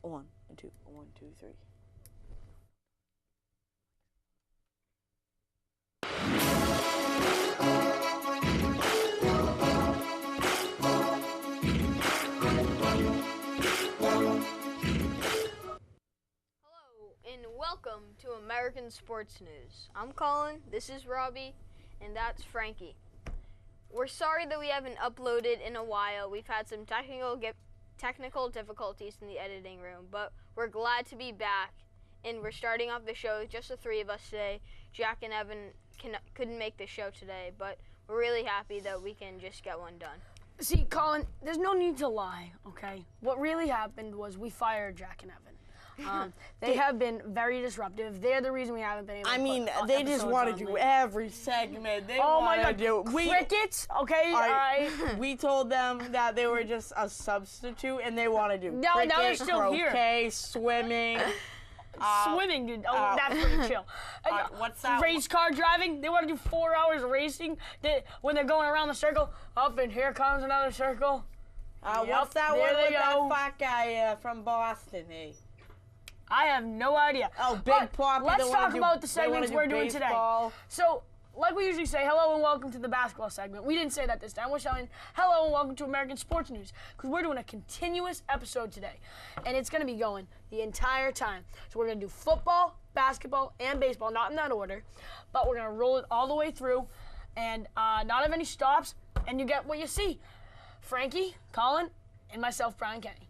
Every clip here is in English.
1 and 2. 1, 2, 3. And welcome to American Sports News. I'm Colin, this is Robbie, and that's Frankie. We're sorry that we haven't uploaded in a while. We've had some technical difficulties in the editing room, but we're glad to be back, and we're starting off the show with just the three of us today. Jack and Evan couldn't make the show today, but we're really happy that we can just get one done. See, Colin, there's no need to lie, okay? What really happened was we fired Jack and Evan. They have been very disruptive. They're the reason we haven't been able to put they just want to do every segment. They want to do crickets, okay? All right. We told them that they were just a substitute, and they want to do cricket, now they're still croquet, here. Swimming. Swimming, dude. Oh, that's pretty chill. What's that? Race car driving. They want to do 4 hours of racing. When they're going around the circle, up and here comes another circle. What's that one with that fat guy from Boston, hey? I have no idea. Oh, Big Poppy. Let's talk about the segments we're doing today. So, like we usually say, hello and welcome to the basketball segment. We didn't say that this time. We're saying hello and welcome to American Sports News because we're doing a continuous episode today, and it's going to be going the entire time. So we're going to do football, basketball, and baseball, not in that order, but we're going to roll it all the way through and not have any stops, and you get what you see. Frankie, Colin, and myself, Brian Kenny.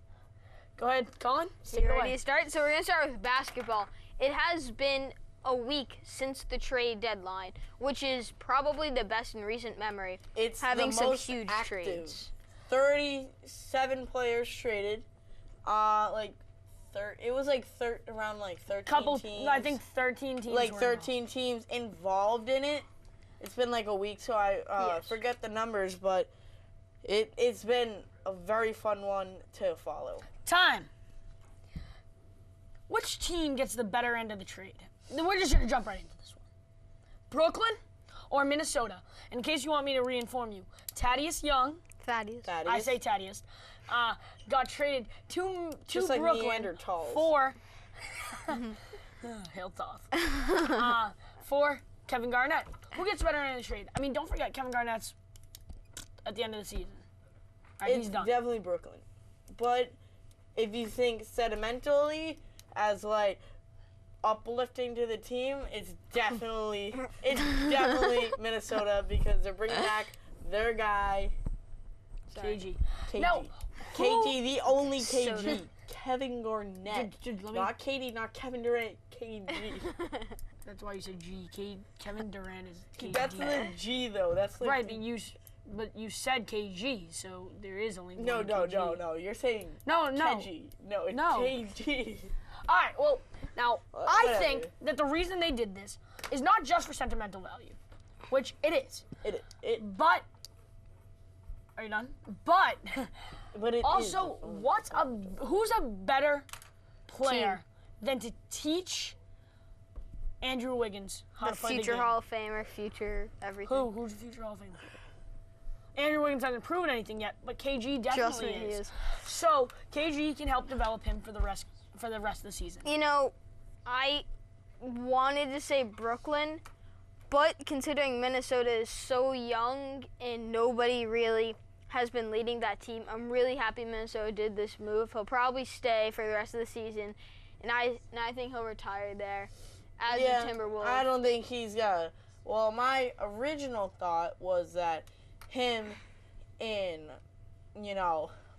Go ahead, Colin. You ready to start? So we're going to start with basketball. It has been a week since the trade deadline, which is probably the best in recent memory. It's having the some most huge active. trades. 37 players traded. It was around 13 teams. I think 13 teams. Like 13 teams involved in it. It's been like a week, so I forget the numbers, but it's been a very fun one to follow. Time. Which team gets the better end of the trade? We're just going to jump right into this one. Brooklyn or Minnesota? In case you want me to re-inform you, Thaddeus Young. Thaddeus. I say Thaddeus. Got traded to like Brooklyn Neanderthals. for Hill tough. For Kevin Garnett. Who gets better end of the trade? I mean, don't forget Kevin Garnett's at the end of the season. Right, he's done. Definitely Brooklyn. But if you think sentimentally as like uplifting to the team, it's definitely Minnesota because they're bringing back their guy. KG. Now, KG, the only KG. Kevin Garnett. Not KD, not Kevin Durant. KG. That's why you said G. Kevin Durant is KG. That's the G though. That's like right, but you said KG, so there is only one KG. No. You're saying KG. No, it's KG. All right, well, now, I think that the reason they did this is not just for sentimental value, which it is. But, are you done? But it also, who's a better player than to teach Andrew Wiggins how to play the game? Future Hall of Famer, future everything. Who's the future Hall of Famer? Andrew Wiggins hasn't proven anything yet, but KG definitely is. So KG can help develop him for the rest of the season. You know, I wanted to say Brooklyn, but considering Minnesota is so young and nobody really has been leading that team, I'm really happy Minnesota did this move. He'll probably stay for the rest of the season, and I think he'll retire there as a Timberwolves. I don't think he's got. Well, my original thought was that him and,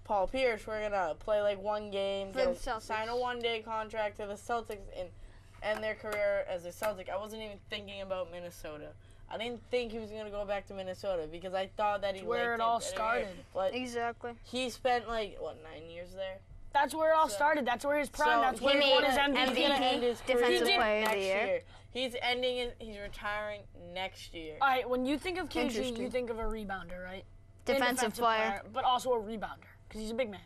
Paul Pierce were going to play like one game, sign a one-day contract to the Celtics, and end their career as a Celtic. I wasn't even thinking about Minnesota. I didn't think he was going to go back to Minnesota because I thought that he liked where it all started. But exactly. He spent 9 years there? That's where it all started. That's where his prime. That's where he won his MVP. Defensive Player of the Year. He's retiring next year. All right, when you think of KG, you think of a rebounder, right? Defensive player. But also a rebounder because he's a big man.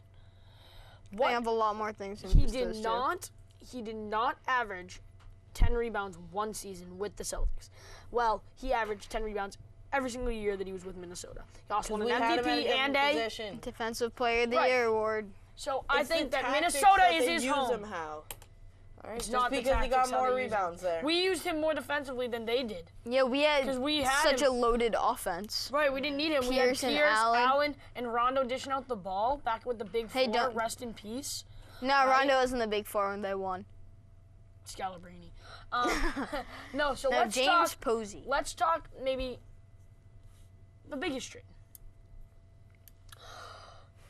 I have a lot more things than he did not average 10 rebounds one season with the Celtics. Well, he averaged 10 rebounds every single year that he was with Minnesota. He also won an MVP and a Defensive Player of the Year award. So I think that Minnesota is his home. Him how. All right, it's just not because he got more rebounds there. We used him more defensively than they did. Yeah, we had such a loaded offense. Right, we didn't need him. Pierce, we had Pierce, Allen, and Rondo dishing out the ball back with the big four. Hey, rest in peace. No, Rondo wasn't the big four when they won. Scalabrine. No, so let's James talk. Posey. Let's talk maybe the biggest trade.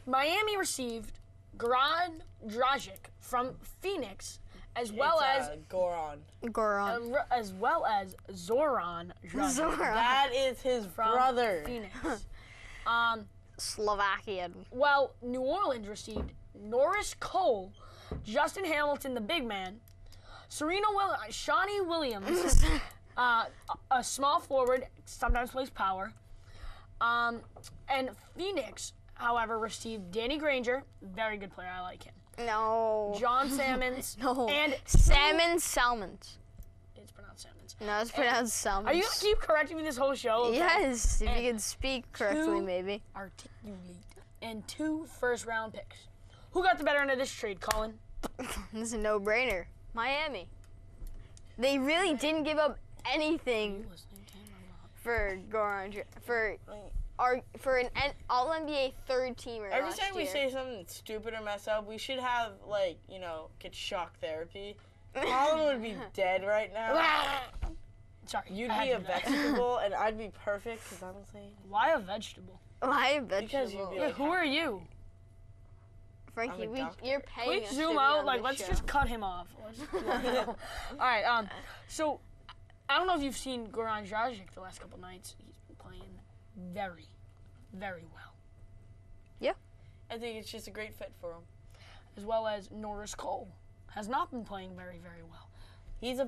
Miami received Goran Dragic from Phoenix, as well as Goran. As well as Zoran Dragic. That is his brother. Phoenix. Slovakian. Well, New Orleans received Norris Cole, Justin Hamilton, the big man, Shawnee Williams, a small forward, sometimes plays power, and Phoenix, however, received Danny Granger, very good player, I like him. No. John Salmons. No. And Salmons. It's pronounced Salmons. No, it's pronounced Salmons. Are you going to keep correcting me this whole show? Okay? Yes, if you can speak correctly, maybe. Articulate. And 2 first-round picks. Who got the better end of this trade, Colin? This is a no-brainer. Miami. They really didn't give up anything for Goran, for an All-NBA third teamer. Every time we say something stupid or mess up, we should have, get shock therapy. Colin would be dead right now. Sorry. You'd be a vegetable, and I'd be perfect, because I'm saying. Why a vegetable? Why a vegetable? Because you'd be who are you? Frankie, you're paying us. Please zoom out. Let's just cut him off. All right. So, I don't know if you've seen Goran Dragic the last couple nights. He's been playing very, very well. Yeah. I think it's just a great fit for him. As well as Norris Cole has not been playing very, very well. He's a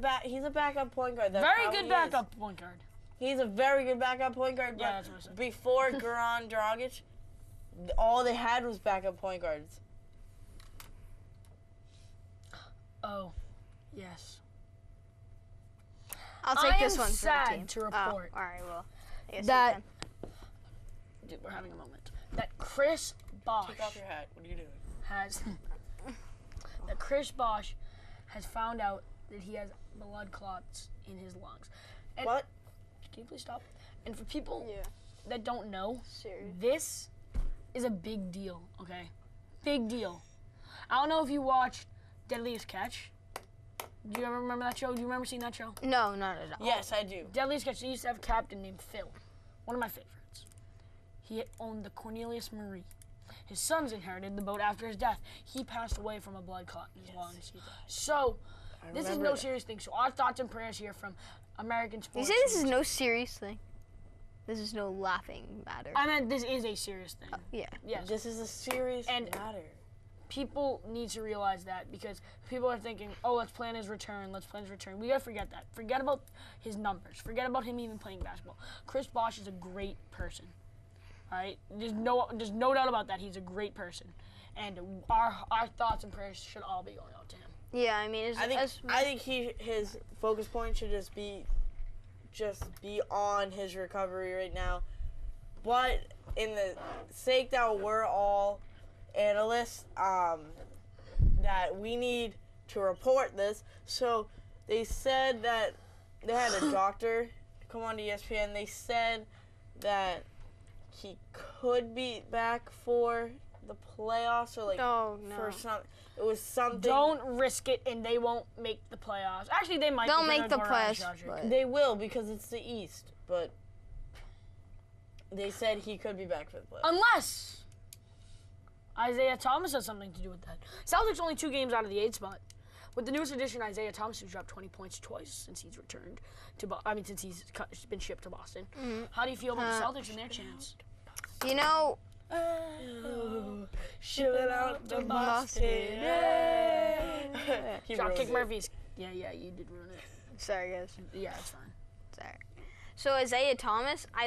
backup point guard. Very good backup point guard. He's a very good backup point guard. Yeah, that's what I said. Before Goran Dragic, all they had was backup point guards. Oh, yes. I'll take this one for the team. I am sad to report. All right, well, I guess that we're having a moment. That Chris Bosh. Take off your hat. What are you doing? That Chris Bosh has found out that he has blood clots in his lungs. And what? Can you please stop? And for people that don't know, Serious. This is a big deal. Okay, big deal. I don't know if you watched Deadliest Catch. Do you ever remember that show? Do you remember seeing that show? No, not at all. Yes, I do. Deadliest Catch, they used to have a captain named Phil. One of my favorites. He owned the Cornelius Marie. His sons inherited the boat after his death. He passed away from a blood clot in his lungs. So, this is no serious thing. So, our thoughts and prayers here from American Sports. You say this is no serious thing? This is no laughing matter. I meant this is a serious thing. Yeah. Yes. This is a serious matter. People need to realize that because people are thinking, oh, let's plan his return. We got to forget that. Forget about his numbers. Forget about him even playing basketball. Chris Bosh is a great person. All right? There's no doubt about that. He's a great person. And our thoughts and prayers should all be going out to him. Yeah, I mean, I think his focus point should just be on his recovery right now. But in the sake that we're all analysts, that we need to report this. So they said that they had a doctor come on to ESPN. They said that he could be back for the playoffs or for some. It was something. Don't risk it, and they won't make the playoffs. Actually, they might. They'll make the playoffs. They will because it's the East, but they said he could be back for the playoffs. Unless Isaiah Thomas has something to do with that. Celtics only 2 games out of the 8th spot. With the newest addition, Isaiah Thomas, who's dropped 20 points twice since he's returned to since he's been shipped to Boston. Mm-hmm. How do you feel about the Celtics and their chance? You know, shipping out to Boston. Dropkick Murphys. Yeah, you did ruin it. Sorry, guys. Yeah, it's fine. Sorry. So Isaiah Thomas, I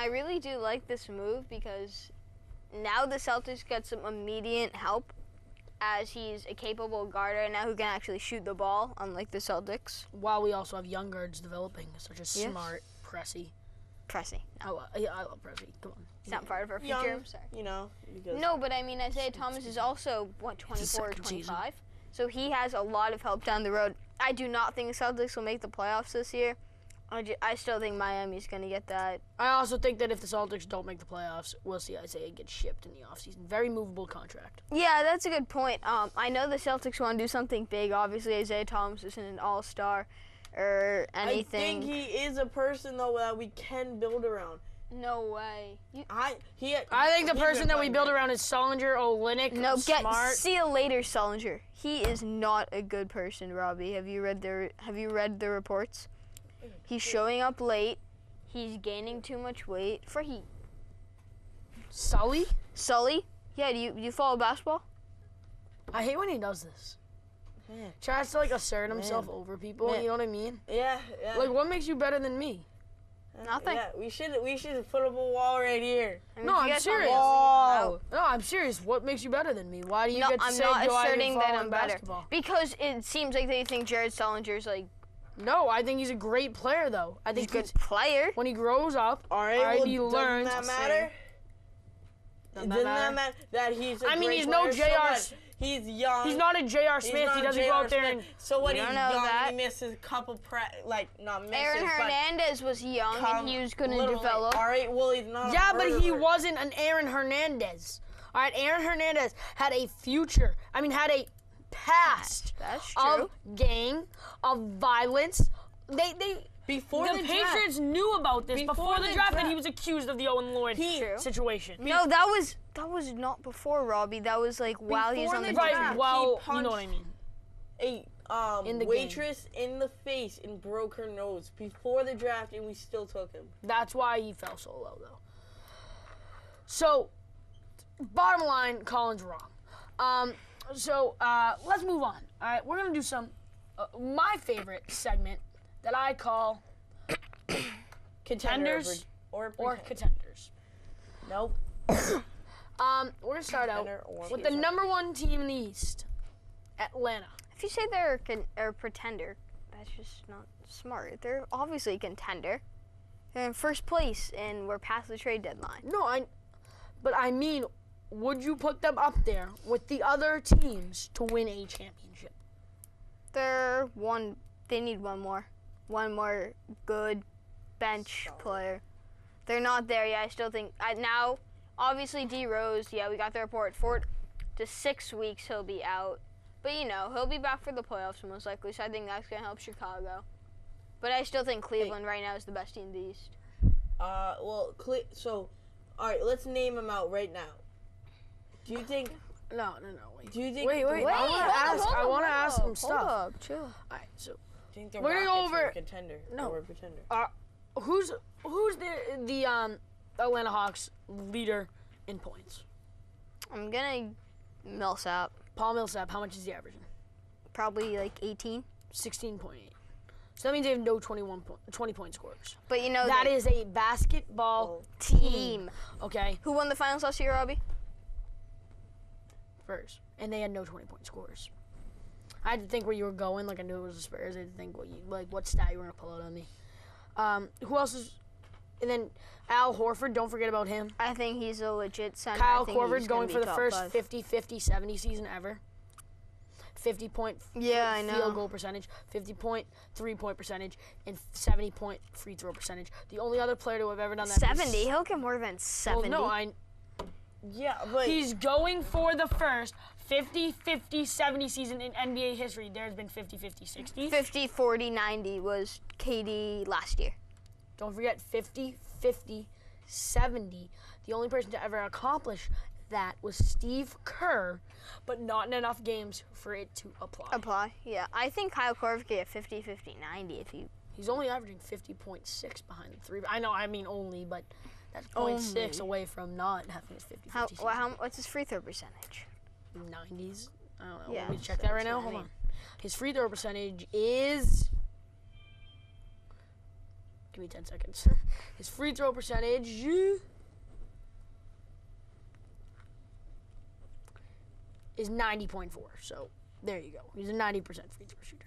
really do like this move because now the Celtics get some immediate help as he's a capable guard right now who can actually shoot the ball, unlike the Celtics. While we also have young guards developing, such as Smart, Pressey. Pressey. No. I love Pressey. Come on. He's not part of our future. Young, I'm sorry. You know. No, but I mean, Isaiah Thomas is also, 24 or 25? So he has a lot of help down the road. I do not think the Celtics will make the playoffs this year. I still think Miami's going to get that. I also think that if the Celtics don't make the playoffs, we'll see Isaiah get shipped in the offseason. Very movable contract. Yeah, that's a good point. I know the Celtics want to do something big. Obviously, Isaiah Thomas isn't an all-star or anything. I think he is a person, though, that we can build around. No way. I think the person that we build around is Sullinger, Olynyk, Smart. See you later, Sullinger. He is not a good person, Robbie. Have you read the reports? He's showing up late. He's gaining too much weight. Sully? Yeah, do you follow basketball? I hate when he does this. Tries to assert himself over people. You know what I mean? Yeah. Like, what makes you better than me? Nothing. Yeah, we should put up a wall right here. No, I'm serious. No, I'm serious. What makes you better than me? Why do you get to say I'm not go asserting that I'm basketball? better. Because it seems like they think Jared Sullinger's No, I think he's a great player, though. I think he's a good player. When he grows up, he learns. Doesn't that matter? Doesn't that matter that he's a great player? He's no J.R. He's young. He's not a J.R. Smith. He doesn't go out there and... So when he's young, he misses a couple Aaron Hernandez was young and he was going to develop. All right, well, he's not but he wasn't an Aaron Hernandez. All right, Aaron Hernandez had a future. Had a past of gang, of violence. Before the Patriots knew about this before the draft, and he was accused of the Owen Lloyd situation. No, that was not before, Robbie. That was while he was on the draft. team. Well, you know what I mean. A waitress in the face and broke her nose before the draft, and we still took him. That's why he fell so low, though. So, bottom line, Colin's wrong. Let's move on. All right, we're gonna do some my favorite segment that I call contenders or contenders. Nope. We're gonna start out with the number one team in the East, Atlanta. If you say they're a pretender, that's just not smart. They're obviously a contender. They're in first place, and we're past the trade deadline. No, but I mean, would you put them up there with the other teams to win a championship? They need one more good bench player. They're not there yet. I still think now. Obviously, D Rose. Yeah, we got the report. 4 to 6 weeks he'll be out, but he'll be back for the playoffs most likely. So I think that's gonna help Chicago. But I still think Cleveland right now is the best team in the East. So, all right, let's name them out right now. Do you think? No, wait. Do you think? Wait. I want to ask some stuff. Hold up, chill. All right, so do you think the we're gonna go over are a contender? No, or a pretender. Who's the Atlanta Hawks leader in points? I'm gonna Millsap. Paul Millsap. How much is he averaging? Probably 18. 16.8. So that means they have no 20-point scorers. But that is a basketball team. Okay. Who won the finals last year, Robbie? Spurs. And they had no 20-point scorers. I had to think where you were going. I knew it was the Spurs. I had to think what stat you were gonna pull out on me. Who else is? And then Al Horford. Don't forget about him. I think he's a legit center. Kyle Korver going for the first 50-50-70 season ever. 50-point field goal percentage, 50-point three-point percentage, and 70-point free throw percentage. The only other player to have ever done that. 70. He'll get more than 70. Well, no, Yeah, but he's going for the first 50-50-70 season in NBA history. There's been 50-50-60. 50-40-90 was KD last year. Don't forget 50-50-70. The only person to ever accomplish that was Steve Kerr, but not in enough games for it to apply. Yeah. I think Kyle Korver could get 50-50-90 if he... He's only averaging 50.6 behind the three. I know, I mean only, but that's 0.6 away from not having his 50-50. What's his free throw percentage? 90s. I don't know. Yeah, Let me check that right now. Hold on. His free throw percentage is... Give me 10 seconds. His free throw percentage is 90.4. So there you go. He's a 90% free throw shooter.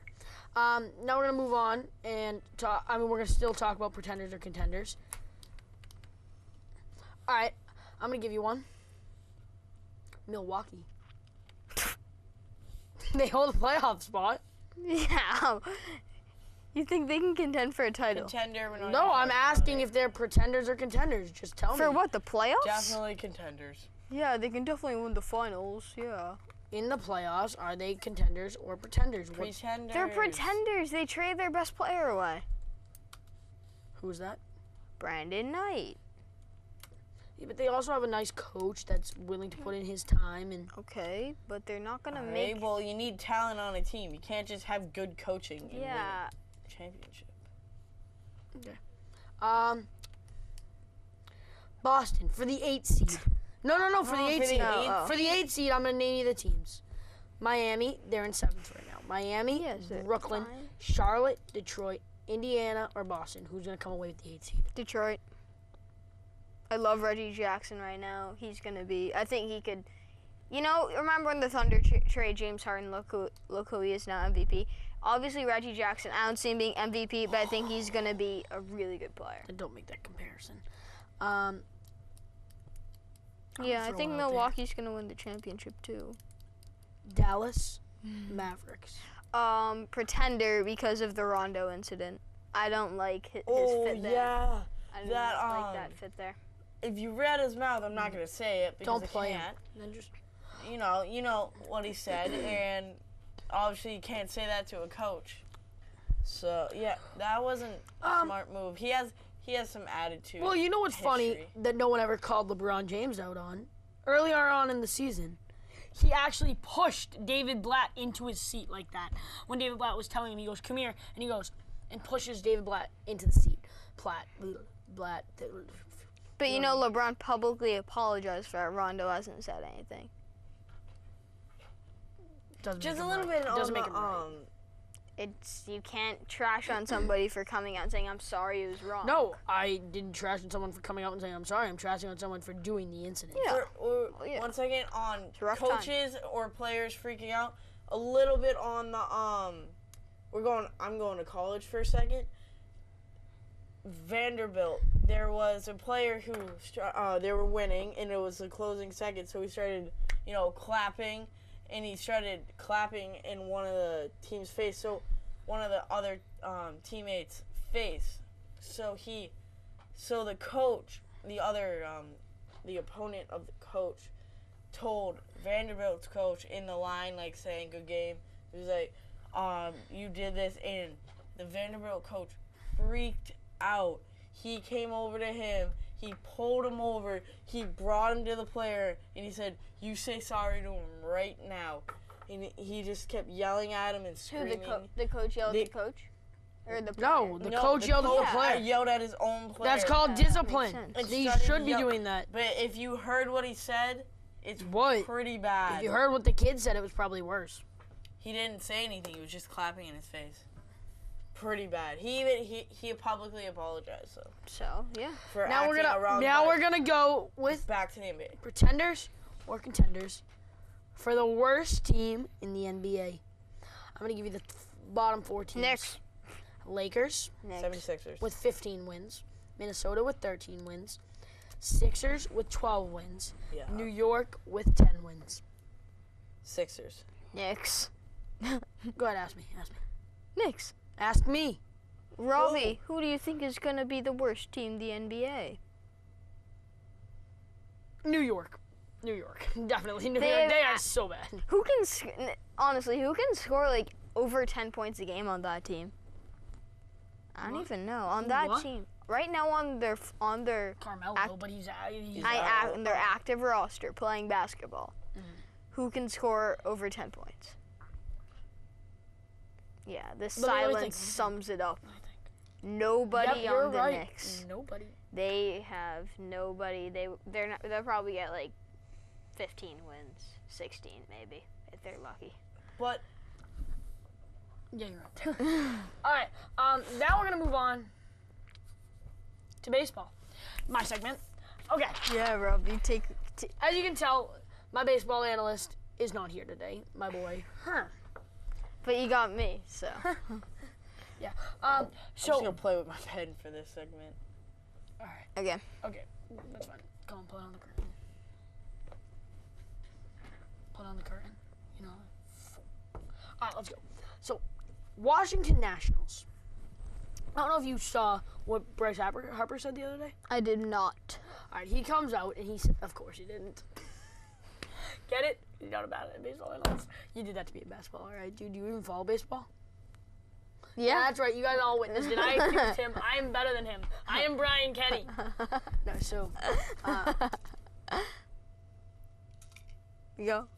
Now we're gonna move on and talk. We're gonna still talk about pretenders or contenders. All right. I'm going to give you one. Milwaukee. They hold a playoff spot. Yeah. You think they can contend for a title? Contender. No, I'm asking if they're pretenders or contenders. Just tell me. For what, the playoffs? Definitely contenders. Yeah, they can definitely win the finals, yeah. In the playoffs, are they contenders or pretenders? Pretenders. They're pretenders. They trade their best player away. Who's that? Brandon Knight. Yeah, but they also have a nice coach that's willing to put in his time. And Okay, but they're not going to make... make... Well, you need talent on a team. You can't just have good coaching and win a championship. Okay. Boston for the 8th seed. No, for the 8th seed. For the 8th seed, I'm going to name you the teams. Miami, they're in 7th right now. Miami, Brooklyn, Charlotte, Detroit, Indiana, or Boston. Who's going to come away with the 8th seed? Detroit. I love Reggie Jackson right now. He's going to be... I think he could... You know, remember when the Thunder trade James Harden, look who he is now, MVP? Obviously, Reggie Jackson, I don't see him being MVP, but I think he's going to be a really good player. And don't make that comparison. Yeah, I think Milwaukee's going to win the championship, too. Dallas, Mavericks. Pretender because of the Rondo incident. I don't like his fit there. Yeah. I don't like that fit there. If you read his mouth, I'm not going to say it because don't play I can't. Then just... You know what he said, and obviously you can't say that to a coach. So, yeah, that wasn't a smart move. He has some attitude. Well, you know what's funny that no one ever called LeBron James out on? Earlier on in the season, he actually pushed David Blatt into his seat like that. When David Blatt was telling him, he goes, come here, and he goes and pushes David Blatt into the seat. Blatt. But you know, LeBron publicly apologized for it. Rondo hasn't said anything. Just a little bit doesn't make him right. You can't trash on somebody for coming out and saying, I'm sorry, it was wrong. No, I didn't trash on someone for coming out and saying, I'm sorry. I'm trashing on someone for doing the incident. Yeah. One second, on coaches or players freaking out, a little bit on the, I'm going to college for a second. Vanderbilt, there was a player who, they were winning, and it was the closing second, so he started, clapping. And he started clapping in one of the team's face, so one of the other teammates' face. So the coach, the opponent of the coach, told Vanderbilt's coach in the line, like saying "good game." He was like, "You did this," and the Vanderbilt coach freaked out. He came over to him. He pulled him over. He brought him to the player, and he said, "You say sorry to him right now." And he just kept yelling at him and screaming. The coach yelled at the coach? Or the player? No, the coach yelled at the player. Yelled at his own player. That's called discipline. He should be doing that. But if you heard what he said, it's pretty bad. If you heard what the kid said, it was probably worse. He didn't say anything. He was just clapping in his face. Pretty bad. He publicly apologized. So yeah. Now we're gonna go with back to the NBA. Pretenders or contenders for the worst team in the NBA. I'm gonna give you the bottom 4 teams. Knicks. Lakers. 76ers with 15 wins. Minnesota with 13 wins. Sixers with 12 wins. Yeah. New York with 10 wins. Sixers. Knicks. Go ahead, ask me. Knicks. Ask me. Robbie, who do you think is going to be the worst team in the NBA? New York. Definitely New York. They are so bad. Who can score like over 10 points a game on that team? I don't even know. On that team. Right now on their Carmelo, but he's on their active roster playing basketball. Who can score over 10 points? Yeah, the silence sums it up. Nobody on the Knicks. Nobody. They have nobody. They'll probably get like 15 wins, 16 maybe if they're lucky. But yeah, you're right. All right. Now we're gonna move on to baseball. My segment. Okay. Yeah, Rob. You take. As you can tell, my baseball analyst is not here today. My boy. But you got me, so. Yeah. So I'm just gonna play with my pen for this segment. All right. Okay. That's fine. Go and play on the curtain. put on the curtain. You know. All right, let's go. So, Washington Nationals. I don't know if you saw what Bryce Harper said the other day. I did not. All right, he comes out and he said, of course he didn't. Get it? You're not about it in baseball. You did that to me in basketball, all right, dude? Do you even follow baseball? Yeah. That's right. You guys all witnessed it. I accused him. I am better than him. I am Brian Kenny. No, so. You go.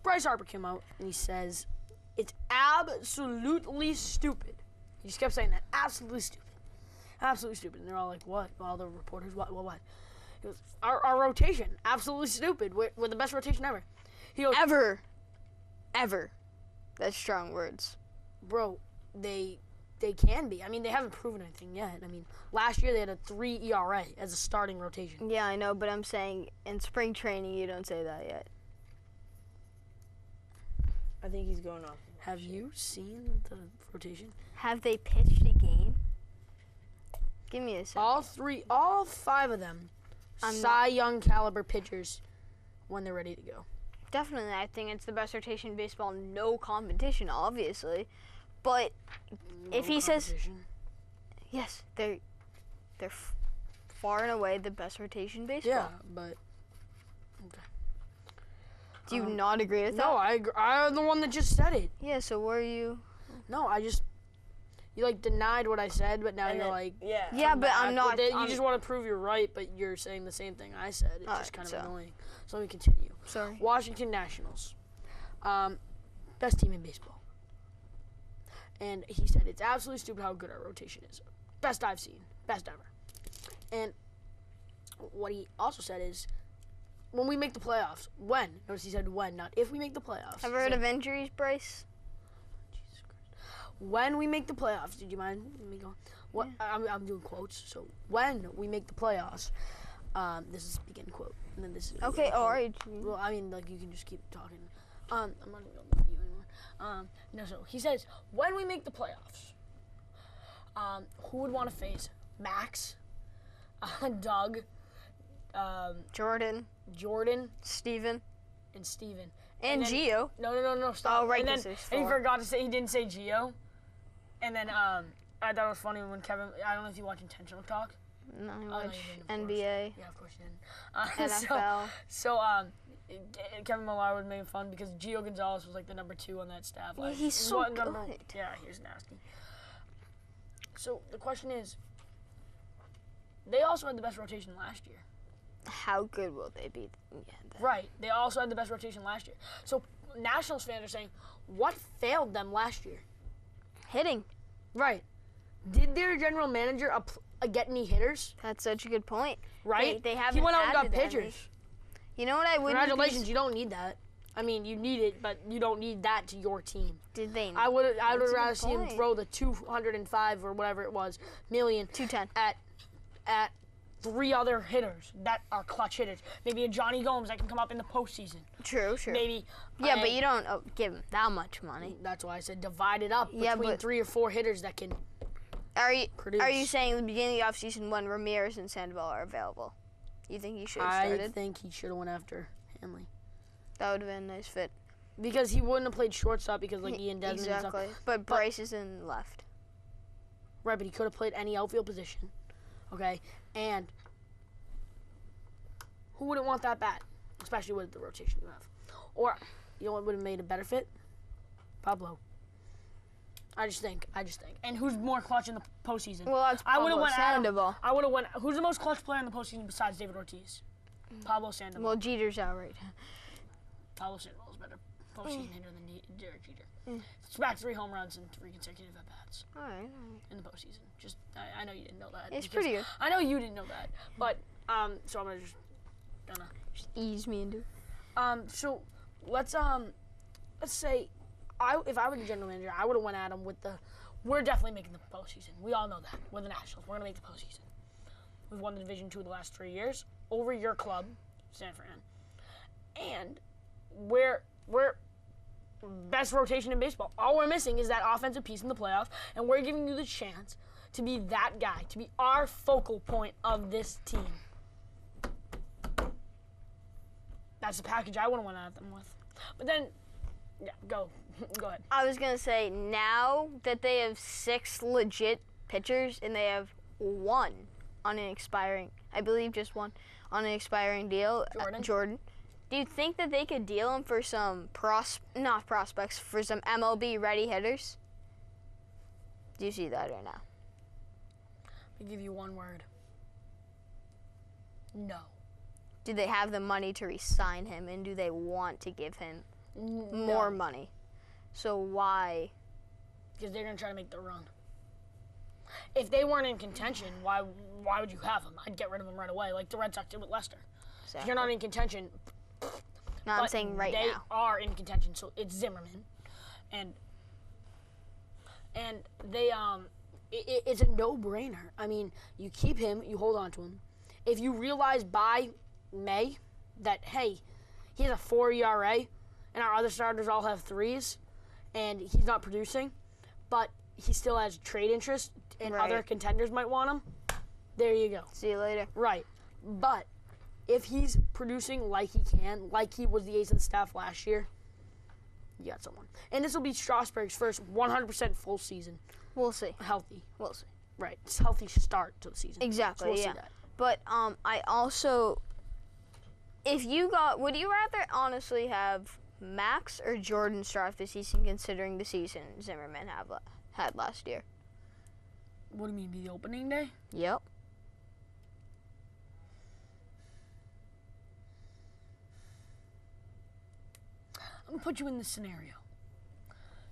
Bryce Harper came out and he says, it's absolutely stupid. He just kept saying that. Absolutely stupid. Absolutely stupid. And they're all like, what? All the reporters, what? He goes, our rotation, absolutely stupid. We're the best rotation ever. He goes, Ever. That's strong words. Bro, they can be. I mean, they haven't proven anything yet. I mean, last year they had a 3 ERA as a starting rotation. Yeah, I know, but I'm saying in spring training you don't say that yet. I think he's going off. Have you seen the rotation? Have they pitched a game? Give me a second. All 5 of them, Cy Young caliber pitchers when they're ready to go. Definitely, I think it's the best rotation in baseball. No competition, obviously. But if he says, yes, they're far and away the best rotation in baseball. Yeah, but okay. Do you not agree with that? No, I agree. I'm the one that just said it. Yeah. So were you? No, you like denied what I said, but now you're like, yeah. Yeah, but I'm not. You just want to prove you're right, but you're saying the same thing I said. It's just kind of annoying. So let me continue. Sorry. Washington Nationals, best team in baseball. And he said, it's absolutely stupid how good our rotation is. Best I've seen. Best ever. And what he also said is, when we make the playoffs, when? Notice he said when, not if we make the playoffs. Have you heard of injuries, Bryce? Jesus Christ. When we make the playoffs, did you mind me going? What? Yeah. I'm doing quotes. So, when we make the playoffs, this is begin quote. And then this is okay, all right. Well, I mean, like, you can just keep talking. I'm not going to go with you anymore. No, so he says, when we make the playoffs, who would want to face Max, Doug, Jordan, Steven, and Steven. And Gio. No, stop. Oh, right, and he forgot to say, he didn't say Gio. And then I thought it was funny when Kevin, I don't know if you watch Intentional Talk. No, I watch NBA. Yeah, of course you didn't. NFL. So Kevin Millar would make fun because Gio Gonzalez was like the number 2 on that staff. Yeah, he's so good. Yeah, he's nasty. So the question is, they also had the best rotation last year. How good will they be? Yeah, right. They also had the best rotation last year. So Nationals fans are saying, what failed them last year? Hitting. Right. Did their general manager get any hitters? That's such a good point. Right? They haven't. He went out and got pitchers. You know what I would. Congratulations, you don't need that. I mean, you need it, but you don't need that to your team. Did they? I would rather see him throw the 205 or whatever it was million 210 at 3 other hitters that are clutch hitters. Maybe a Johnny Gomes that can come up in the postseason. True. Maybe. Yeah, but you don't give him that much money. That's why I said divide it up between 3 or 4 hitters that can produce. Are you saying the beginning of the offseason when Ramirez and Sandoval are available? You think he should have started? I think he should have went after Hanley. That would have been a nice fit. Because he wouldn't have played shortstop because like Ian Desmond exactly. and stuff. But Bryce is in left. Right, but he could have played any outfield position. Okay? And who wouldn't want that bat? Especially with the rotation you have. Or, you know what would have made a better fit? Pablo. I just think. And who's more clutch in the postseason? Well, that's Pablo Sandoval. I would have went. Who's the most clutch player in the postseason besides David Ortiz? Pablo Sandoval. Well, Jeter's out right. Pablo Sandoval is better postseason hitter than Derek Jeter. It's back 3 home runs and 3 consecutive at bats. All right. In the postseason. Just I know you didn't know that. It's pretty good. I know you didn't know that, but so I'm gonna just ease me into. So let's say. If I were the general manager, I would have went at him with we're definitely making the postseason. We all know that. We're the Nationals. We're going to make the postseason. We've won the Division II the last 3 years over your club, San Fran. And we're best rotation in baseball. All we're missing is that offensive piece in the playoffs, and we're giving you the chance to be that guy, to be our focal point of this team. That's the package I would have went at them with. But then, yeah, go ahead. I was going to say, now that they have 6 legit pitchers and they have 1 on an expiring, I believe just 1 on an expiring deal, Jordan. Do you think that they could deal him for some not prospects, for some MLB ready hitters? Do you see that or no? I'll give you one word. No. Do they have the money to re-sign him, and do they want to give him more money? So why? Because they're going to try to make the run. If they weren't in contention, why would you have him? I'd get rid of him right away, like the Red Sox did with Lester. Exactly. If you're not in contention, no, I'm saying right now. They are in contention, so it's Zimmerman. And they it's a no-brainer. I mean, you keep him, you hold on to him. If you realize by May that, hey, he has a 4 ERA and our other starters all have 3s and he's not producing, but he still has trade interest and other contenders might want him, there you go. See you later. Right. But if he's producing like he can, like he was the ace of the staff last year, you got someone. And this will be Strasburg's first 100% full season. We'll see. Healthy. We'll see. Right. It's healthy start to the season. Exactly, so we'll yeah. see that. But I also, would you rather honestly have Max or Jordan start this season, considering the season Zimmerman had last year? What do you mean, the opening day? Yep. I'm going to put you in this scenario.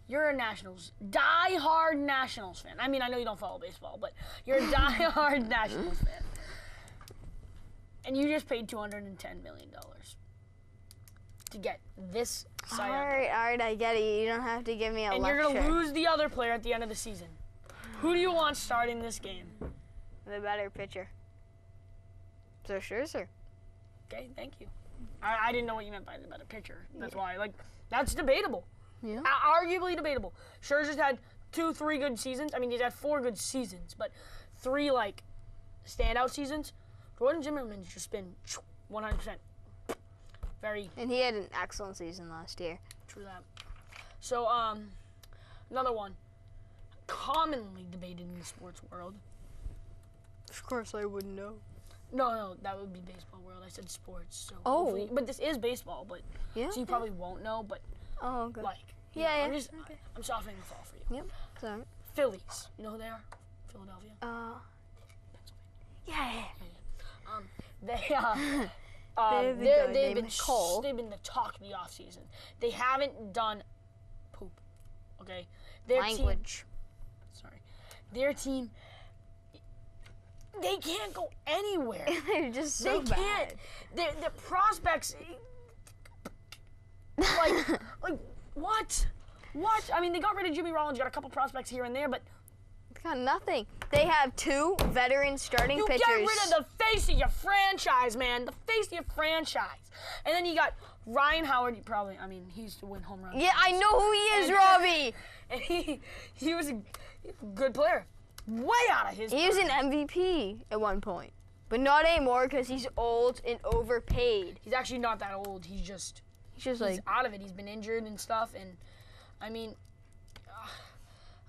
You're a die-hard Nationals fan. I mean, I know you don't follow baseball, but you're a die-hard Nationals fan. And you just paid $210 million to get this Cy Young. All right, I get it. You don't have to give me a lecture. And you're going to lose the other player at the end of the season. Who do you want starting this game? The better pitcher. So Scherzer. Okay, thank you. I didn't know what you meant by the better pitcher. That's why, that's debatable. Yeah. Arguably debatable. Scherzer's had 2-3 good seasons. I mean, he's had 4 good seasons, but 3, standout seasons. Jordan Zimmerman's just been 100%. Very. And he had an excellent season last year. True that. So, another one. Commonly debated in the sports world. Of course I wouldn't know. No, that would be baseball world. I said sports. So but this is baseball, but yeah, so you probably won't know, but okay. Yeah. I'm softening the fall for you. Yep. Sorry. Phillies. You know who they are? Philadelphia. Yeah. They've been the talk of the offseason. They haven't done poop. Okay. Language. Their team. They can't go anywhere. They're just so bad. They can't. The prospects. What? What? I mean, they got rid of Jimmy Rollins. Got a couple prospects here and there, but got nothing. They have 2 veteran starting pitchers. You get rid of the face of your franchise, man. The face of your franchise. And then you got Ryan Howard. He used to win home runs. Yeah, I know who he is, Robbie. And he was a good player. Way out of his He was an MVP at one point. But not anymore because he's old and overpaid. He's actually not that old. He's just he's out of it. He's been injured and stuff. And, I mean,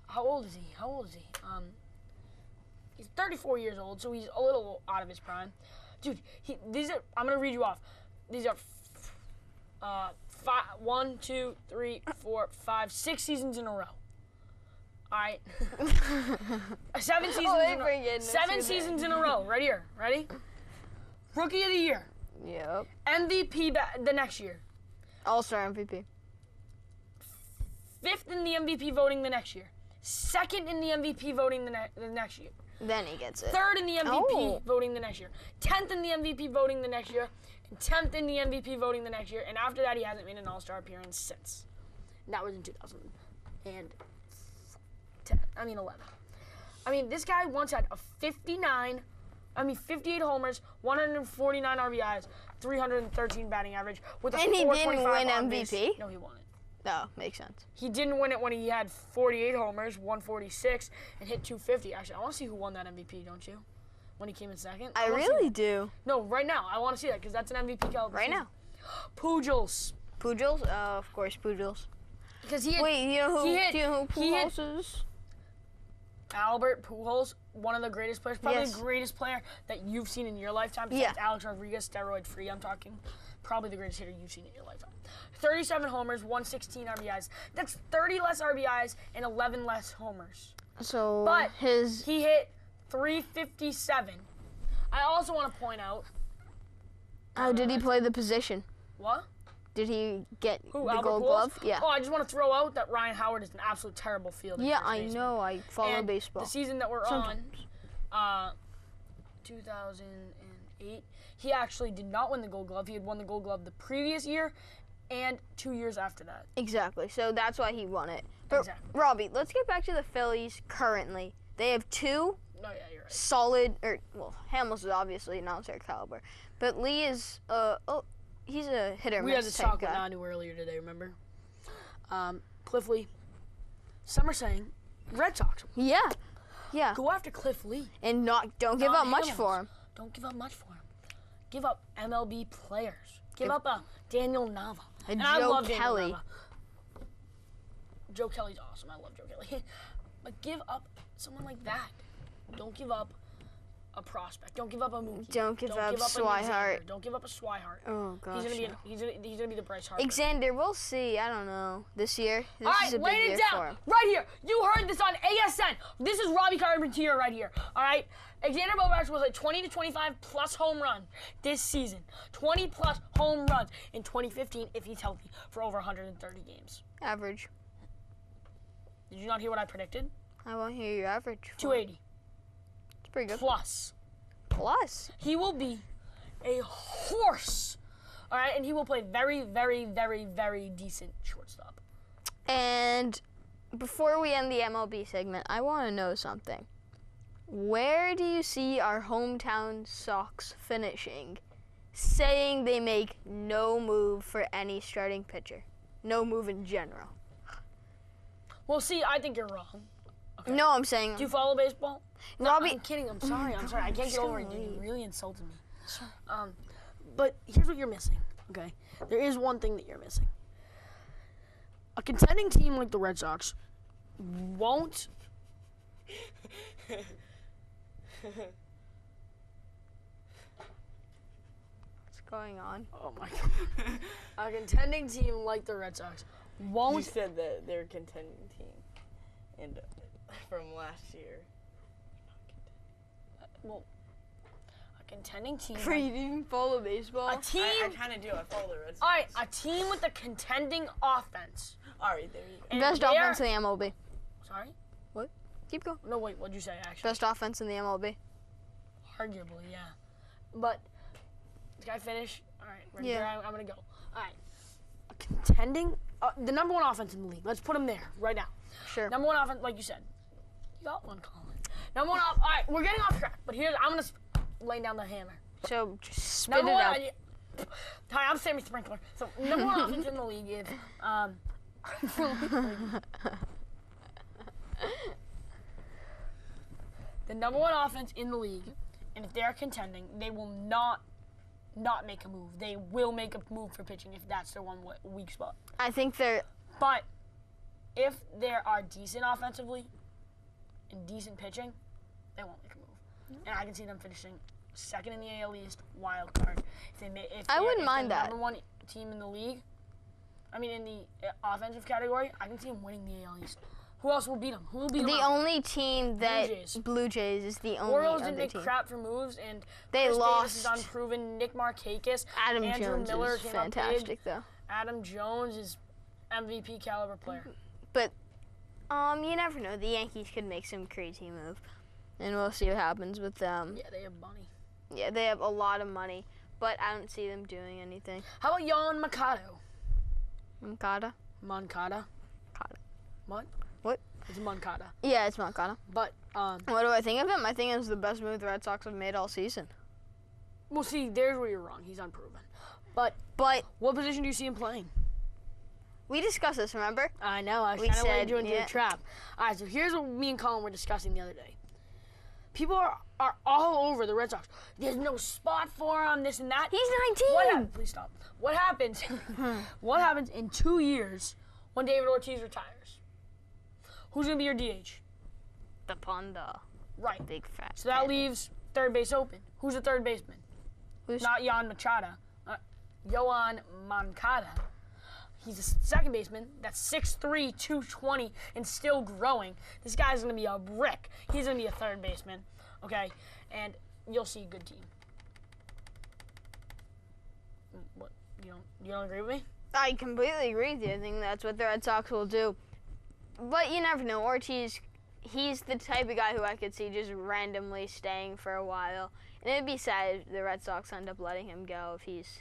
how old is he? He's 34 years old, so he's a little out of his prime. Dude, I'm going to read you off. These are 1, 2, 3, 4, 5, 6 seasons in a row. All right. 7 seasons in a row. Right here. Ready? Rookie of the year. Yep. MVP the next year. All-Star MVP. 5th in the MVP voting the next year. 2nd in the MVP voting the next year. Then he gets it. 3rd in the MVP voting the next year. 10th in the MVP voting the next year. And 10th in the MVP voting the next year. And after that, he hasn't made an All-Star appearance since. And that was in 2011. I mean, this guy once had 58 homers, 149 RBIs, 313 batting average with a 4.25 And he didn't win MVP? No, he won it. No, makes sense. He didn't win it when he had 48 homers, 146, and hit 250. Actually, I want to see who won that MVP, don't you? When he came in second. I really do. No, right now. I want to see that because that's an MVP caliber. Right now. Pujols. Pujols? Of course, Pujols. Because he hit, Wait, do you know who Pujols is? Albert Pujols, one of the greatest players, probably the greatest player that you've seen in your lifetime. Besides Alex Rodriguez, steroid-free, I'm talking. Probably the greatest hitter you've seen in your lifetime. 37 homers, 116 RBIs. That's 30 less RBIs and 11 less homers. So, but he hit 357. I also want to point out. How did he play the position? What? Did he get the Albert Gold Pujols? Glove? Yeah. Oh, I just want to throw out that Ryan Howard is an absolute terrible fielder. Yeah, I know. I follow baseball. The season that we're on, 2008, he actually did not win the Gold Glove. He had won the Gold Glove the previous year and 2 years after that. Exactly. So that's why he won it. But exactly. Robbie, let's get back to the Phillies currently. They have two solid, Hamels is obviously not their caliber, but Lee is, he's a hitter. We had this talk with Nanu earlier today, remember? Cliff Lee. Some are saying Red Sox. Yeah. Go after Cliff Lee. And don't give up much for him. Don't give up much for him. Give up MLB players. Give up Daniel Nava. And I love Kelly. Joe Kelly's awesome. I love Joe Kelly. But give up someone like that. Don't give up a prospect. Don't give up a Mookie. Don't give up Swihart. Don't give up a Swihart. Oh gosh. He's gonna be the Bryce Harper. Xander, we'll see. I don't know. This year, this is a big lay year it down for him. right here. You heard this on ASN. This is Robbie Carpentier right here. All right. Xander Bogaerts was a 20 to 25 plus home run this season. 20 plus home runs in 2015 if he's healthy for over 130 games. Average. Did you not hear what I predicted? I want to hear your average. 280. It's pretty good. Plus. He will be a horse. All right, and he will play very, very, very, very decent shortstop. And before we end the MLB segment, I want to know something. Where do you see our hometown Sox finishing, saying they make no move for any starting pitcher? No move in general. Well, see, I think you're wrong. Okay. No, I'm saying... Do you follow baseball? Robbie... No, I'm kidding. I'm sorry. I can't get over it. You really insulted me. But here's what you're missing, okay? There is one thing that you're missing. A contending team like the Red Sox won't... What's going on? Oh, my God. A contending team like the Red Sox won't... You said that they're a contending team. And from last year. Well, a contending team. You didn't even follow baseball? A team. I kind of do. I follow the Red Sox. All right, a team with a contending offense. All right, there you go. Best offense in the MLB. Sorry? What? Keep going. No, wait. What'd you say? Actually. Best offense in the MLB. Arguably, yeah. But can I finish? All right. Yeah. I'm gonna go. All right. A contending, the number one offense in the league. Let's put them there right now. Sure. Number one offense, like you said. You got one, Colin. Number one off. All right, we're getting off track. But I'm gonna lay down the hammer. So just spit it out. Hi, I'm Sammy Sprinkler. So number one offense in the league is the number one offense in the league, and if they're contending, they will not make a move. They will make a move for pitching if that's their one weak spot. I think they're... But if they are decent offensively and decent pitching, they won't make a move. And I can see them finishing second in the AL East, wild card. I wouldn't mind that. Number one team in the league, I mean in the offensive category, I can see them winning the AL East. Who else will beat them? Who will beat them? The only team that Blue Jays is the only Orioles other didn't make team. crap for moves, and they Chris lost. Davis is unproven. Nick Markakis, Adam Andrew Jones Miller is came fantastic up big. though. Adam Jones is MVP caliber player. But you never know. The Yankees could make some crazy move, and we'll see what happens with them. Yeah, they have money. Yeah, they have a lot of money, but I don't see them doing anything. How about Yohan Moncada? Moncada? Moncada. What? What? It's Moncada. Yeah, it's Moncada. But what do I think of him? I think it's the best move the Red Sox have made all season. Well, see, there's where you're wrong. He's unproven. But what position do you see him playing? We discussed this, remember? I know. I kind of laid you into a trap. All right, so here's what me and Colin were discussing the other day. People are all over the Red Sox. There's no spot for him, this and that. He's 19. Please stop. What happens? What happens in 2 years when David Ortiz retires? Who's going to be your DH? The Panda. Right. Big fat. So that leaves third base open. Who's the third baseman? Not Yohan Machado. Yohan Moncada. He's a second baseman that's 6'3", 220, and still growing. This guy's going to be a brick. He's going to be a third baseman, okay? And you'll see a good team. What? You don't agree with me? I completely agree with you. I think that's what the Red Sox will do. But you never know. Ortiz, he's the type of guy who I could see just randomly staying for a while. And it'd be sad if the Red Sox end up letting him go if he's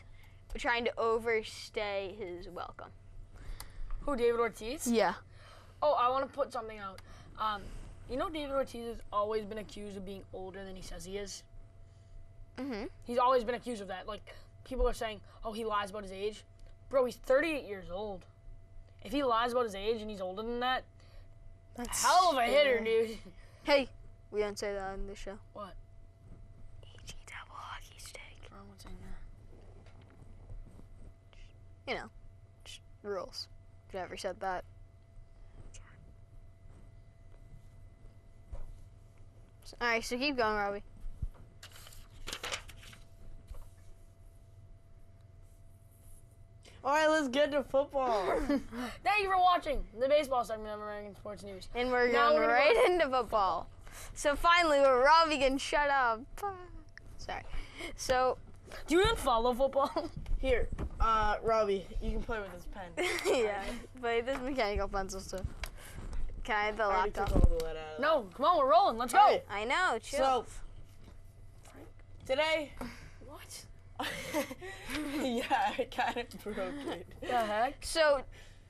trying to overstay his welcome. Who, David Ortiz? Yeah. Oh, I want to put something out. David Ortiz has always been accused of being older than he says he is. Mm-hmm. He's always been accused of that. Like, people are saying, oh, he lies about his age. Bro, he's 38 years old. If he lies about his age and he's older than that, that's hell of a hitter, dude. Hey, we don't say that on the show. What? AG double hockey stick. I won't say that. Just rules. If you ever said that. All right, so keep going, Robbie. All right, let's get to football. Thank you for watching the baseball segment of American Sports News. And we're going right into football. So finally, Robbie can shut up. Sorry. So, do you even follow football? Here, Robbie, you can play with this pen. Yeah, play this mechanical pencils too. Can I have the laptop? Took all the lead out of No, come on, we're rolling. Let's go. Right. I know, chill. So, today, what? Yeah, I kind of broke it. The heck? So,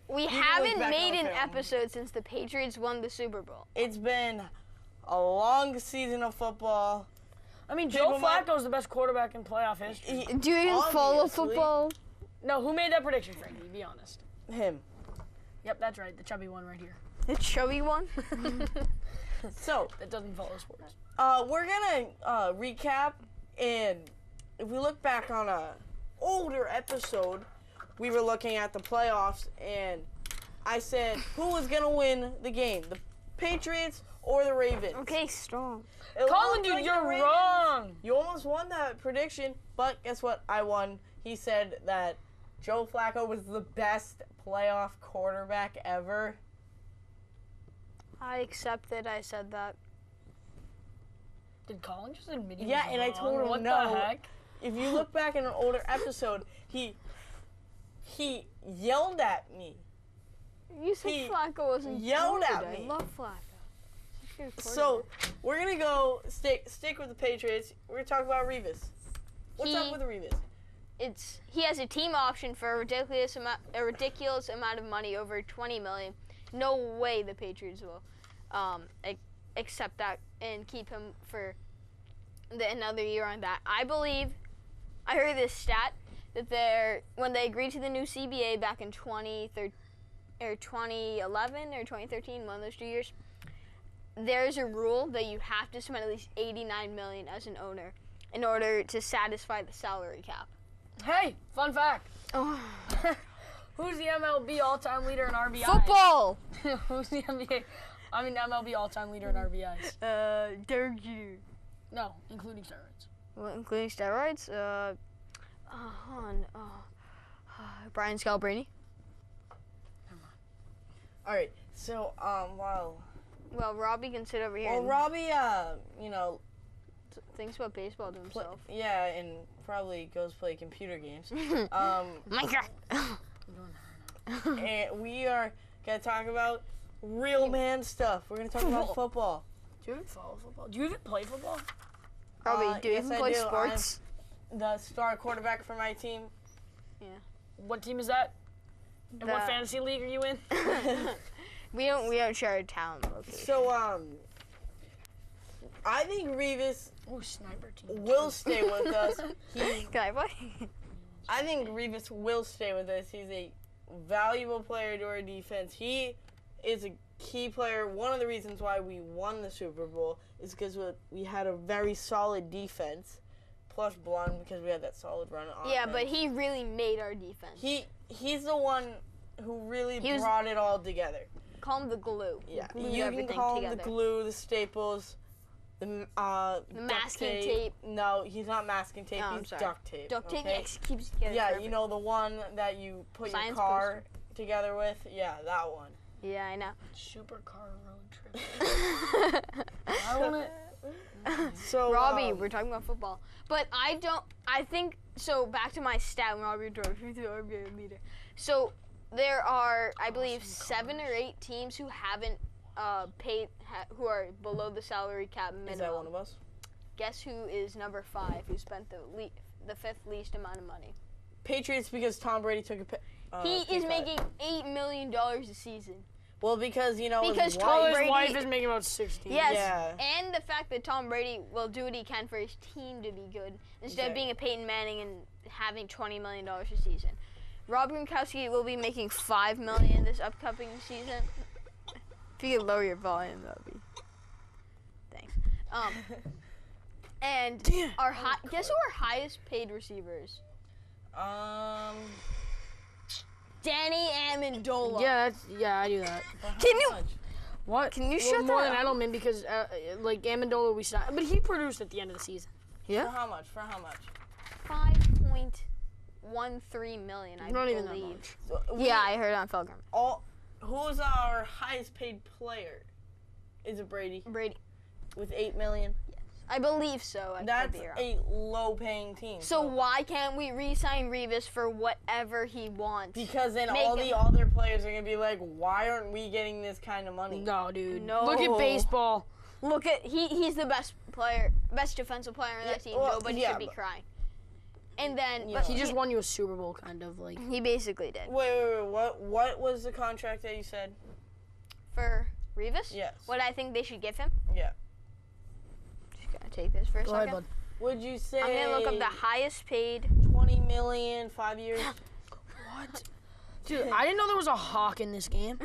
we haven't made an episode since the Patriots won the Super Bowl. It's been a long season of football. I mean, Joe Flacco's the best quarterback in playoff history. Do you even follow football? No, who made that prediction, Frankie? Be honest. Him. Yep, that's right. The chubby one right here. The chubby one? So, that doesn't follow sports. We're going to recap, and if we look back on a older episode, we were looking at the playoffs, and I said, who was going to win the game, the Patriots or the Ravens? Okay, strong. Colin, dude, you're wrong. You almost won that prediction, but guess what? I won. He said that Joe Flacco was the best playoff quarterback ever. I accept that I said that. Did Colin just admit he was wrong? And I told him what no. The heck? If you look back in an older episode, he yelled at me. You said Flacco wasn't yelled good. at me. I love Flacco. So we're gonna go stick with the Patriots. We're gonna talk about Revis. What's up with Revis? He has a team option for a ridiculous amount of money, over $20 million. No way the Patriots will accept that and keep him for another year on that. I believe I heard this stat that when they agreed to the new CBA back in 2011 or 2013, one of those 2 years. There's a rule that you have to spend at least $89 million as an owner in order to satisfy the salary cap. Hey, fun fact. Oh. Who's the MLB all-time leader in RBIs? Football! Who's the MLB all-time leader in RBIs? Derek Jeter. No, including steroids. Well, including steroids? Brian Scalabrine. All right. So, Well, Robbie can sit over here. Well, Robbie, thinks about baseball to himself. Yeah, and probably goes play computer games. Minecraft. And we are gonna talk about real man stuff. We're gonna talk about football. Do you even follow football? Do you even play football? Robbie, do you even play sports? I'm the star quarterback for my team. Yeah. What team is that? And what fantasy league are you in? We don't share a talent location. So I think Revis will stay with us. Can I play? I think Revis will stay with us. He's a valuable player to our defense. He is a key player. One of the reasons why we won the Super Bowl is because we had a very solid defense, plus Blum because we had that solid run offense. Yeah, but he really made our defense. He's the one who really brought it all together. Call him the glue. Yeah, you can call him the glue, the staples, the masking tape. No, he's not masking tape. Oh, he's duct tape. Duct tape okay? keeps together. Yeah, perfect. you know the one that you put Science your car together with. Yeah, that one. Yeah, I know. Supercar road trip. I want it. So Robbie, we're talking about football, but I think so. Back to my stat when Robbie NBA leader. So there are, I believe, 7 or 8 teams who haven't paid, who are below the salary cap minimum. Is that one of us? Guess who is number 5? Who spent the 5th least amount of money? Patriots, because Tom Brady took a. He is making $8 million a season. Well, because Because Tom Brady, wife is making about 16. Yes, Yeah. and the fact that Tom Brady will do what he can for his team to be good instead of being a Peyton Manning and having $20 million a season. Rob Gronkowski will be making $5 million this upcoming season. If you could lower your volume, that would be. Thanks. And guess who our highest paid receivers? Danny Amendola. Yeah, I do that. Can you? What? Can you shut more that than up? Edelman because like Amendola we signed, but he produced at the end of the season. For how much? 5.13 million, I Not believe. even that much. So Yeah, I heard on Felgram. Who's our highest paid player? Is it Brady? Brady. With $8 million? I believe so. I could That's be wrong. a low-paying team. So why can't we re-sign Revis for whatever he wants? Because then all the other players are gonna be like, why aren't we getting this kind of money? No, dude. No. Look at baseball. Look at he's the best defensive player on that team. well, Nobody should be crying. And then Yeah. but He just won you a Super Bowl, kind of like. he basically did. Wait, what was the contract that you said? For Revis? Yes. What I think they should give him? Yeah. Just gotta take this for a Go second. ahead, bud. Would you say I'm gonna look up the highest paid. 20 million, 5 years? What? Dude, I didn't know there was a hawk in this game.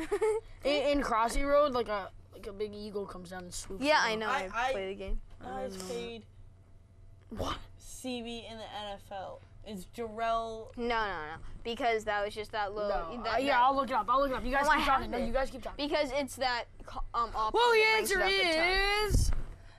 in Crossy Road, like a big eagle comes down and swoops. Yeah, you I know. I play the game. Highest paid What? CB in the NFL is Jarrell. No. Because that was just that little. No. That, Yeah, I'll look it up. You guys No, I keep talking. No, have it. you guys keep talking. Because it's that option. Well, the that brings answer it up a ton. is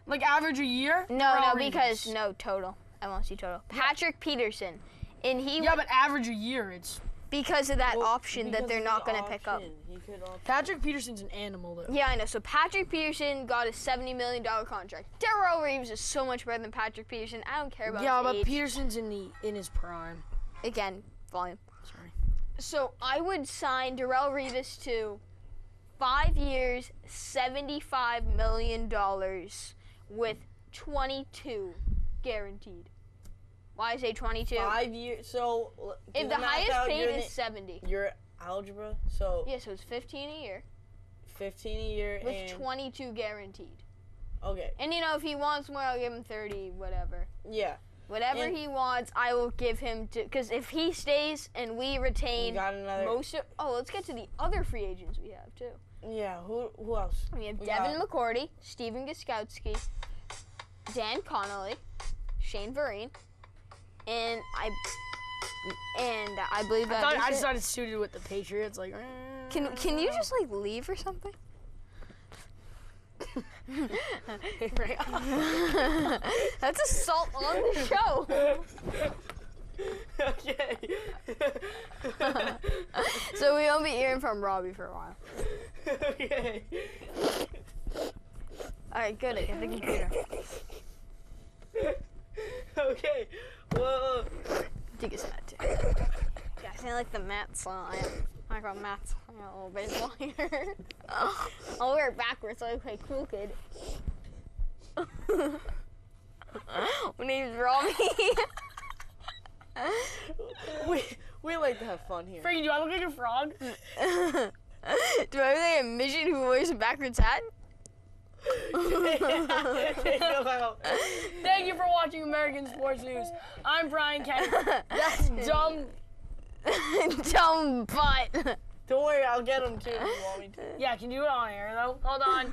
like average a year. No, Or because Reeves? total. I want to see total. Patrick Peterson, and he Yeah, but average a year, it's. because of that Well, option that because they're of not the going to pick up. option, he could opt- Patrick Peterson's an animal, though. Yeah, I know. So Patrick Peterson got a $70 million contract. Darrell Reeves is so much better than Patrick Peterson. I don't care about Yeah, his but age. Peterson's in his prime. Again, volume. Sorry. So I would sign Darrell Reeves to 5 years, $75 million with 22 guaranteed. Why I say 22? 5 years. So do If the math highest out, paid is 70. You're algebra, so Yeah, so it's 15 a year 15 a year with and 22 guaranteed. okay, And if he wants more, I'll give him 30, whatever. yeah. Whatever And- he wants, I will give him to. Because if he stays and we You retain got another. most of. Oh, let's get to the other free agents we have too. Yeah. Who else? We have We Devin got- McCourty, Steven Gostkowski, Dan Connolly, Shane Vereen, and I believe that. I is just it. thought it suited with the Patriots. Like, Can you just leave or something? That's assault on the show. Okay. So we won't be hearing from Robbie for a while. Okay. All right, good. I get the computer. Okay. Whoa. Take a set too. Yeah, I sound like the Matt song. I got Matt's a little baseball here. I'll wear it backwards so I look like a cool kid. My name's Robbie. We like to have fun here. Frankie, do I look like a frog? Do I look like a midget who wears a backwards hat? Take them out. Thank you for watching American Sports News. I'm Brian Kenny. That's dumb. Dumb butt. Don't worry, I'll get him too if you want me to. Yeah, can you do it on air though? Hold on.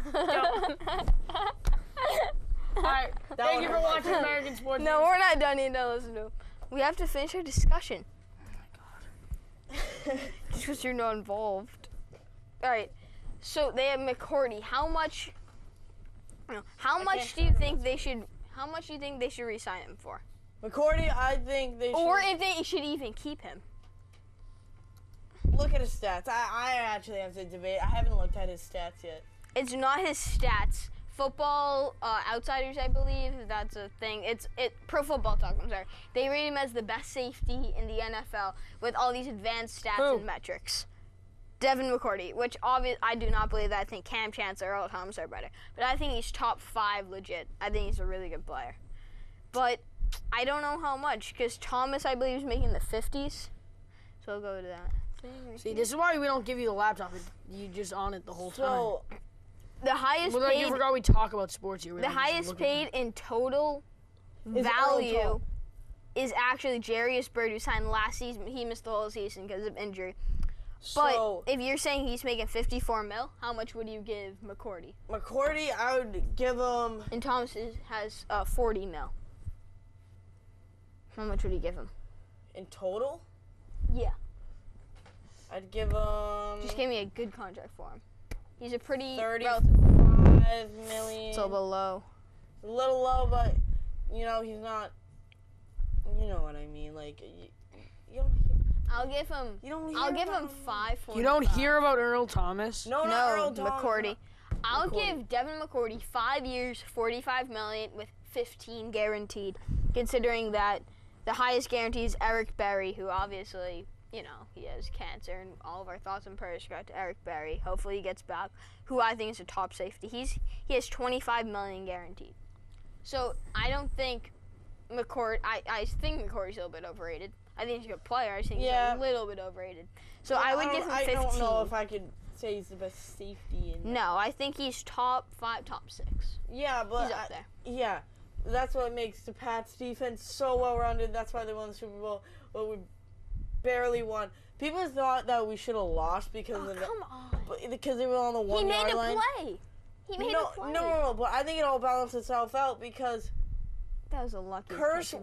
All right. Thank you for watching American Sports. No, we're not done yet. No, listen to him. We have to finish our discussion. Oh my God. Just because you're not involved. All right. So they have McCourty. How much do you think they should? How much do you think they should re-sign him for? McCourty, I think they should. Or if they should even keep him. Look at his stats. I actually have to debate. I haven't looked at his stats yet. It's not his stats. Football Outsiders, I believe, that's a thing. It's Pro Football Talk. I'm sorry. They rate him as the best safety in the NFL with all these advanced stats and metrics. Devin McCourty, which obviously I do not believe that. I think Cam Chancellor or Earl Thomas are better. But I think he's top 5 legit. I think he's a really good player. But I don't know how much, because Thomas, I believe, is making the 50s. So I'll go to that. See, this is why we don't give you the laptop. You just on it the whole time. So the highest paid. Like you forgot we talk about sports here. The highest paid in total value is actually Jarius Byrd, who signed last season. He missed the whole season because of injury. But if you're saying he's making $54 million, how much would you give McCourty? McCourty, I would give him. And Thomas has $40 million. How much would you give him? In total? Yeah. I'd give him. Just give me a good contract for him. He's a pretty. $35 million. It's a little low. A little low, but he's not. You know what I mean? Like you don't. I'll give him. I'll give him $5.45. You don't hear about Earl Thomas? No, not Earl Thomas. McCourty. I'll give Devin McCourty 5 years, $45 million with 15 guaranteed. Considering that the highest guarantee is Eric Berry, who obviously. He has cancer, and all of our thoughts and prayers go out to Eric Berry. Hopefully he gets back, who I think is a top safety. He has $25 million guaranteed. So I don't think McCourty. I think McCourty's a little bit overrated. I think he's a good player. I think he's a little bit overrated. So I would give him 15. I don't know if I could say he's the best safety. No, I think he's top 5, top 6. Yeah, but he's up there. Yeah, that's what makes the Pats defense so well-rounded. That's why they won the Super Bowl. But we barely won. People thought that we should have lost because of come on. Because they were on the 1 yard line. He made a play. No, but I think it all balanced itself out because that was a lucky Curse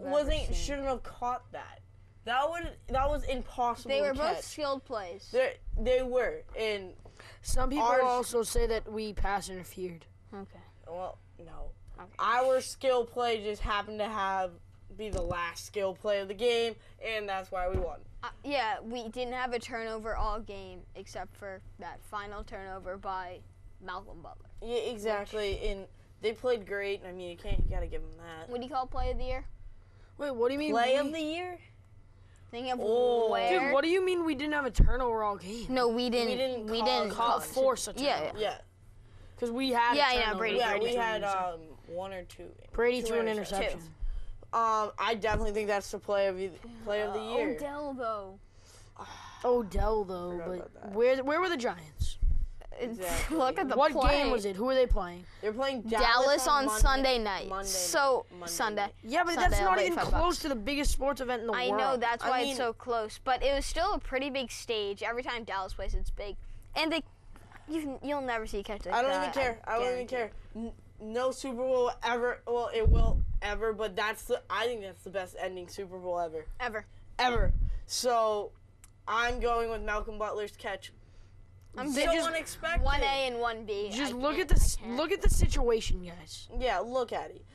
shouldn't have caught that. That was impossible. They were to both catch. skilled plays. They were, and some people also say that we pass interfered. Okay. Well, no. Okay. Our skill play just happened to be the last skill play of the game, and that's why we won. Yeah, we didn't have a turnover all game except for that final turnover by Malcolm Butler. Yeah, exactly. And they played great. I mean, you gotta give them that. What do you call play of the year? Wait, what do you mean? Play of the year? Think of where? Dude, what do you mean we didn't have a turnover all game? No, we didn't force a turnover. Yeah. Because we had Brady. Yeah, we had 1 or 2. Brady threw an interception. I definitely think that's the play of the year. Odell though, but where were the Giants? Exactly. Look at the What play. game was it? Who were they playing? They're playing Dallas on Monday, Sunday night. Sunday. Yeah, but that's not even close to the biggest sports event in the world. I know, that's why it's so close. But it was still a pretty big stage. Every time Dallas plays, it's big. And you'll never see a catch like that. I don't even care. No Super Bowl ever. Well, it will ever, but I think that's the best ending Super Bowl ever. Ever. So I'm going with Malcolm Butler's catch. I'm so unexpected. 1A and 1B. Just look at the situation, guys. Yeah, look at it.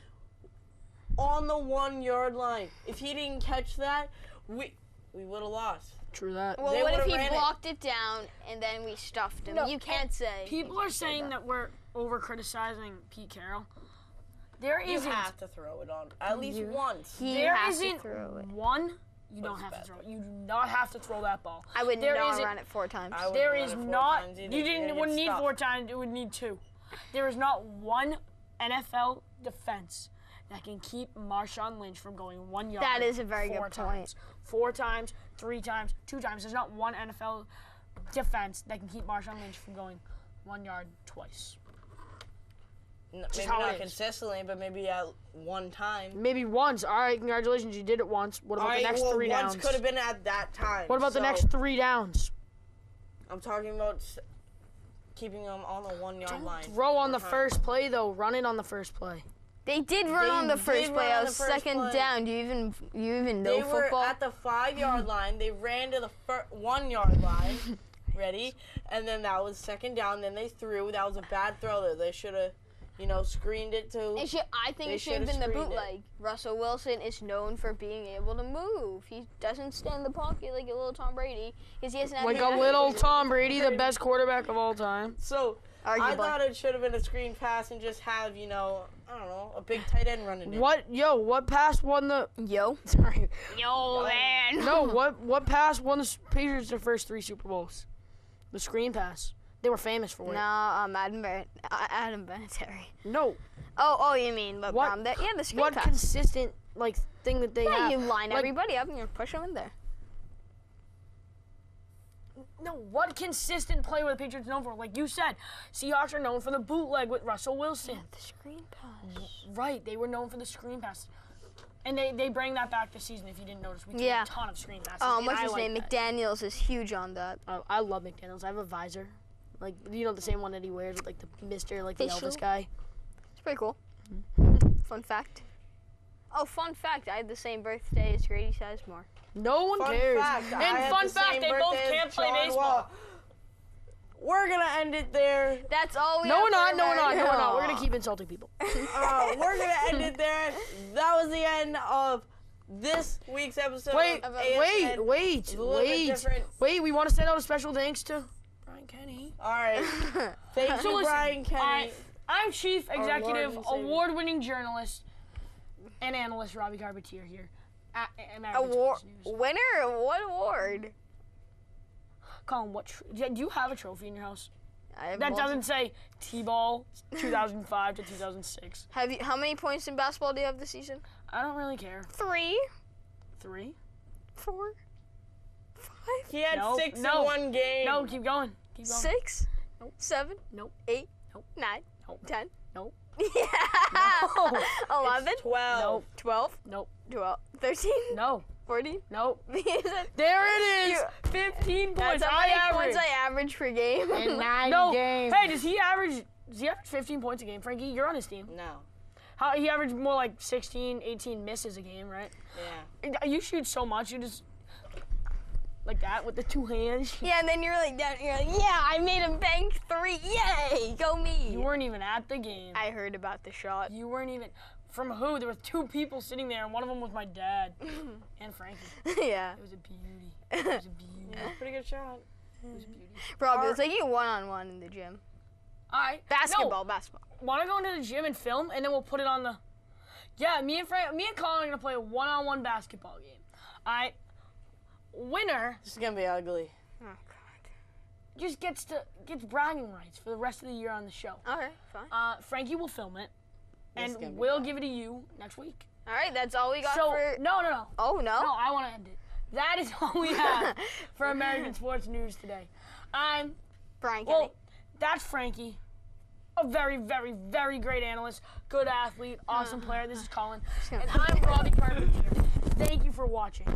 On the 1 yard line. If he didn't catch that, we would have lost. True that. Well, what if he blocked it down and then we stuffed him? No, you can't say. People are saying that we're over criticizing Pete Carroll. You have to throw it on at least once. There isn't one. You don't have to throw it. You do not have to throw that ball. I would not run it 4 times. There is not. You wouldn't need 4 times. It would need 2. There is not one NFL defense that can keep Marshawn Lynch from going 1 yard. That is a very good point. 4 times, 3 times, 2 times. There's not one NFL defense that can keep Marshawn Lynch from going 1 yard twice. Maybe not consistently, but maybe at one time. Maybe once. All right, congratulations, you did it once. What about the next 3 downs? Once could have been at that time. What about the next 3 downs? I'm talking about keeping them on the 1 yard line. Throw on the first play though. Run it on the first play. They did run on the first play. I was second down. Do you even know football? They were at the 5 yard line. They ran to the 1 yard line. Ready? And then that was second down. Then they threw. That was a bad throw there. They should have, screened it too. I think it should have been the bootleg. Russell Wilson is known for being able to move. He doesn't stand in the pocket like a little Tom Brady. Like a little Tom Brady, the best quarterback of all time. So, I thought it should have been a screen pass and just have, I don't know, a big tight end running it. What pass won the... Sorry. Man. No, what pass won the Patriots their first 3 Super Bowls? The screen pass. They were famous for it. No, Adam Vinatieri. No. Oh, you mean the screen what pass. Consistent thing that they have? You line everybody up and you push them in there. No, what consistent play were the Patriots known for? Like you said, Seahawks are known for the bootleg with Russell Wilson. Yeah, the screen pass. Right, they were known for the screen pass. And they bring that back this season, if you didn't notice. We threw a ton of screen passes. What's his name? McDaniels is huge on that. I love McDaniels. I have a visor. Like, the same one that he wears with, the Mr., the Elvis guy. It's pretty cool. Fun fact. Oh, fun fact. I had the same birthday as Grady Sizemore. No one cares. And fun fact, they both can't play baseball. We're going to end it there. That's all we have. No, we're not. We're going to keep insulting people. We're going to end it there. That was the end of this week's episode of ASN. Wait, we want to send out a special thanks to Brian Kenny. All right. Thank you, Brian Kenny. I'm Chief Executive, award-winning journalist, and analyst Robbie Carpentier here at American News. Winner? What award? Colin, do you have a trophy in your house? That doesn't say T-ball 2005 to 2006. How many points in basketball do you have this season? I don't really care. 3. 3? 4? 5? He had 6 in one game. No, keep going. 6? Nope. 7? Nope. 8? Nope. 9? Nope. 10? Nope. Yeah. No. 11? It's 12. Nope. 12? Nope. 12. 13? No. 14? Nope. There it is. 15 points. That's how many points I average per game. In 9 games. Hey, does he average 15 points a game, Frankie? You're on his team. No. He averaged more like 16, 18 misses a game, right? Yeah. You shoot so much, you just like that with the 2 hands. Yeah, and then you're like, yeah, I made him bank 3. Yay, go me. You weren't even at the game. I heard about the shot. You weren't even. From who? There were 2 people sitting there, and one of them was my dad and Frankie. Yeah. It was a beauty. It was a beauty. Yeah, pretty good shot. It was a beauty. Rob, it was like you one-on-one in the gym. All right. Basketball. Want to go into the gym and film, and then we'll put it on the... Yeah, me and Colin are going to play a one-on-one basketball game. All right. Winner... This is going to be ugly. Oh, God. Just gets bragging rights for the rest of the year on the show. Okay, fine. Frankie will film it, and we'll give it to you next week. All right, that's all we got for... No. Oh, no? No, I want to end it. That is all we have for American Sports News today. I'm... Brian Kenny. Well, that's Frankie. A very, very, very great analyst, good athlete, awesome player. This is Colin. And I'm Robbie Carpenter. Thank you for watching.